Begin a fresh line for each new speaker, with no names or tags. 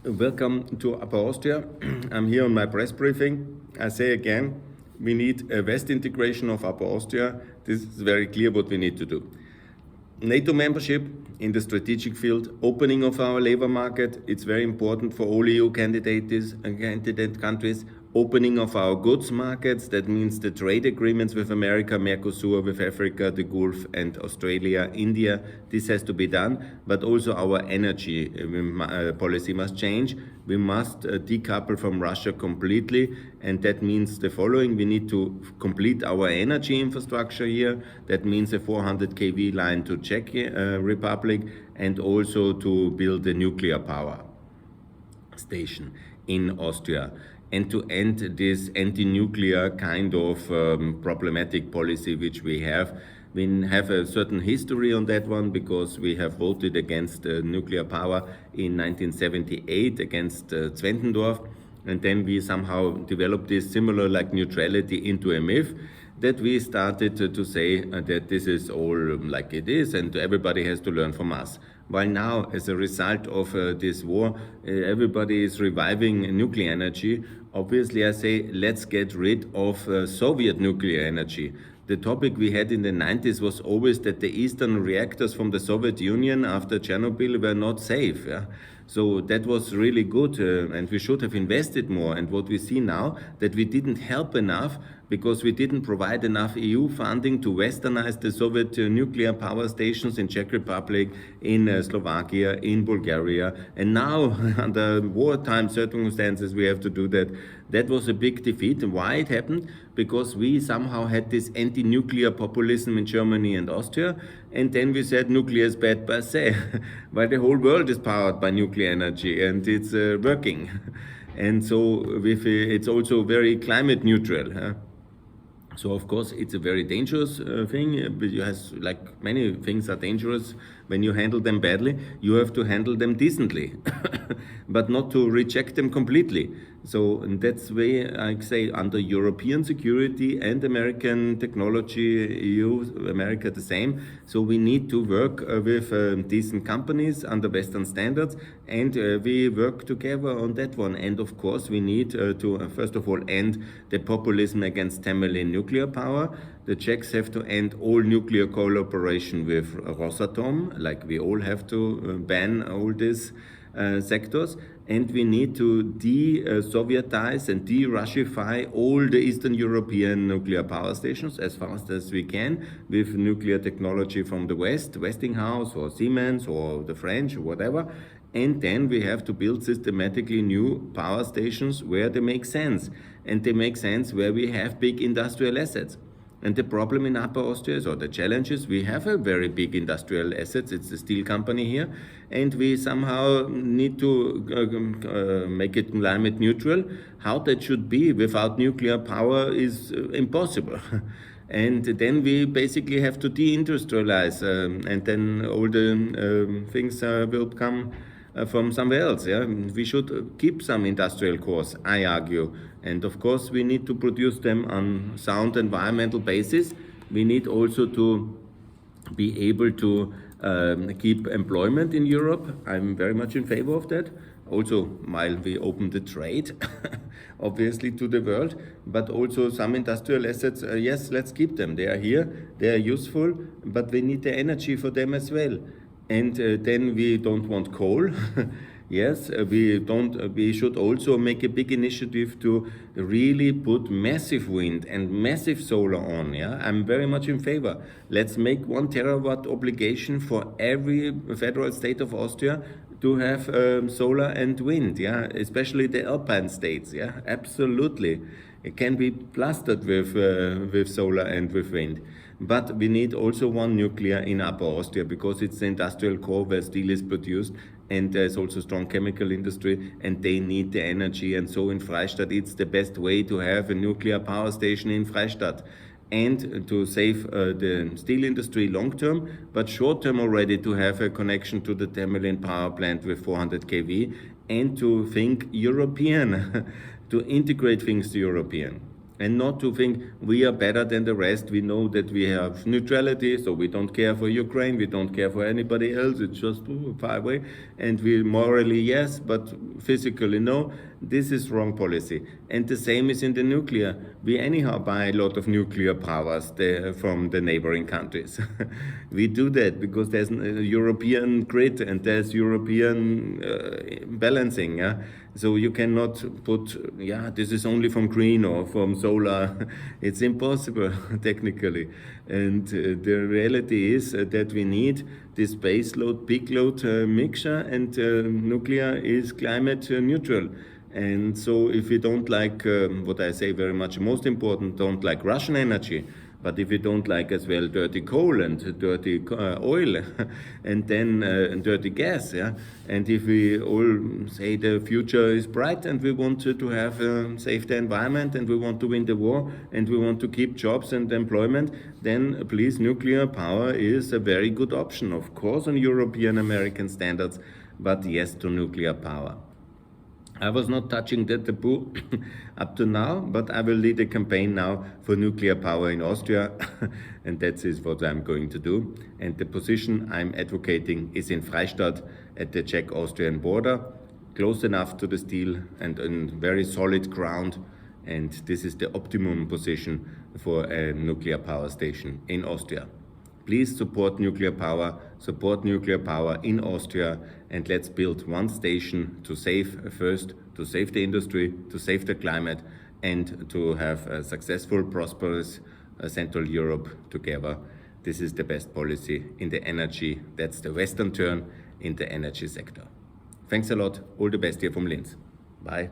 Welcome to Upper Austria. I'm here on my press briefing. I say again, we need a West integration of Upper Austria. This is very clear what we need to do. NATO membership in the strategic field, opening of our labor market, it's very important for all EU candidate countries, opening of our goods markets, that means the trade agreements with America, Mercosur, with Africa, the Gulf and Australia, India, this has to be done, but also our energy policy must change. We must decouple from Russia completely, and that means the following: we need to complete our energy infrastructure here. That means a 400 kV line to Czech Republic, and also to build a nuclear power station in Austria, and to end this anti-nuclear kind of problematic policy which we have. We have a certain history on that one because we have voted against nuclear power in 1978 against Zwentendorf, and then we somehow developed this similar like neutrality into a myth that we started to say that this is all like it is and everybody has to learn from us. While now, as a result of this war, everybody is reviving nuclear energy. Obviously, I say let's get rid of Soviet nuclear energy. The topic we had in the 90s was always that the eastern reactors from the Soviet Union after Chernobyl were not safe. Yeah? So that was really good, and we should have invested more. And what we see now, that we didn't help enough because we didn't provide enough EU funding to westernize the Soviet nuclear power stations in Czech Republic, in Slovakia, in Bulgaria. And now, under wartime circumstances, we have to do that. That was a big defeat. And why it happened? Because we somehow had this anti-nuclear populism in Germany and Austria, and then we said nuclear is bad per se, while the whole world is powered by nuclear energy and it's working. And so it's also very climate neutral. So of course it's a very dangerous thing, but you has, like many things are dangerous when you handle them badly. You have to handle them decently, but not to reject them completely. So that's why I say under European security and American technology, EU, America the same. So we need to work with decent companies under Western standards, and we work together on that one. And of course we need to first of all end the populism against Temelin nuclear power. The Czechs have to end all nuclear collaboration with Rosatom, like we all have to ban all these sectors, and we need to de-Sovietize and de-Russify all the Eastern European nuclear power stations as fast as we can with nuclear technology from the West, Westinghouse or Siemens or the French or whatever. And then we have to build systematically new power stations where they make sense. And they make sense where we have big industrial assets. And the problem in Upper Austria is, or the challenge is, we have a very big industrial assets. It's a steel company here, and we somehow need to make it climate neutral. How that should be without nuclear power is impossible. And then we basically have to deindustrialize, and then all the things will come from somewhere else. Yeah, we should keep some industrial cores, I argue, and of course we need to produce them on sound environmental basis. We need also to be able to keep employment in Europe. I'm very much in favor of that. Also, while we open the trade, obviously, to the world, but also some industrial assets, yes, let's keep them. They are here, they are useful, but we need the energy for them as well. And then we don't want coal. Yes, we should also make a big initiative to really put massive wind and massive solar on. Yeah, I'm very much in favor. Let's make 1 terawatt obligation for every federal state of Austria to have solar and wind. Yeah, especially the Alpine states. Yeah, absolutely. It can be plastered with solar and with wind. But we need also one nuclear in Upper Austria because it's the industrial core where steel is produced, and there's also strong chemical industry, and they need the energy. And so in Freistadt, it's the best way to have a nuclear power station in Freistadt, and to save the steel industry long term, but short term already to have a connection to the Temelin power plant with 400 kV, and to think European, to integrate things to European. And not to think we are better than the rest. We know that we have neutrality, so we don't care for Ukraine, we don't care for anybody else, it's just far away. And we morally, yes, but physically. No, this is wrong policy. And the same is in the nuclear. We anyhow buy a lot of nuclear powers from the neighboring countries. We do that because there's a European grid and there's European balancing. Yeah? So you cannot put, this is only from green or from solar. It's impossible technically. And the reality is that we need this base load, peak load mixture, and nuclear is climate neutral. And so if you don't like, what I say very much most important, don't like Russian energy, but if you don't like as well dirty coal and dirty oil and then dirty gas, and if we all say the future is bright and we want to have save the environment and we want to win the war and we want to keep jobs and employment, then please, nuclear power is a very good option, of course on European American standards, but yes to nuclear power. I was not touching that taboo up to now, but I will lead a campaign now for nuclear power in Austria, and that is what I'm going to do. And the position I'm advocating is in Freistadt at the Czech-Austrian border, close enough to the steel and on very solid ground. And this is the optimum position for a nuclear power station in Austria. Please support nuclear power in Austria, and let's build one station to save the industry, to save the climate, and to have a successful, prosperous Central Europe together. This is the best policy in the energy. That's the Western turn in the energy sector. Thanks a lot. All the best here from Linz. Bye.